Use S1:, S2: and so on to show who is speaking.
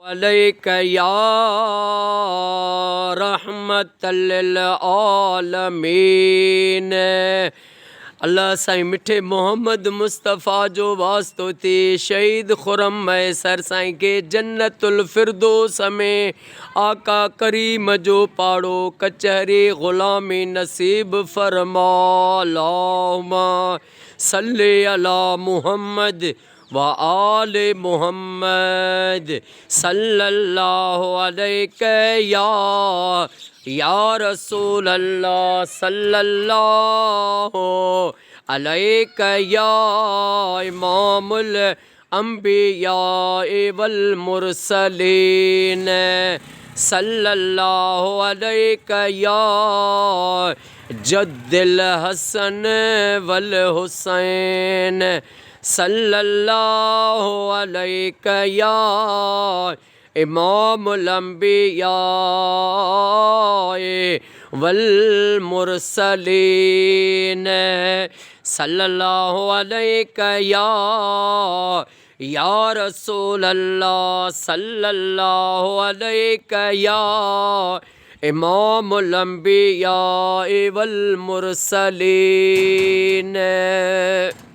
S1: अलैका या रहमतल लिल आलमीन। अल्लाह साईं मिठे मोहम्मद मुस्तफ़ा जो वास्तो थी शहीद खुरम मैसर साईं के जन्नतुल फिरदौस में आका करीम जो पाड़ो कचहरी ग़ुलामी नसीब फरमा। अल्लाहुम्मा सल्ली अला मुहम्मद व आले मुहम्मद सल्लल्लाहु अलैहि या रसूल अल्लाह सल्लल्लाहु अलैहि या इमामुल अंबिया वल मुरसलीन सल्लल्लाहु अलैहि या जद्दिल हसन वल हुसैन सल्लल्लाहु अलैहि या इमामुल अंबिया वल मुरसलीन सल्लल्लाहु अलैहि या रसूल अल्लाह सल्लल्लाहु अलैहि या इमामुल अंबिया वल मुरसलीन।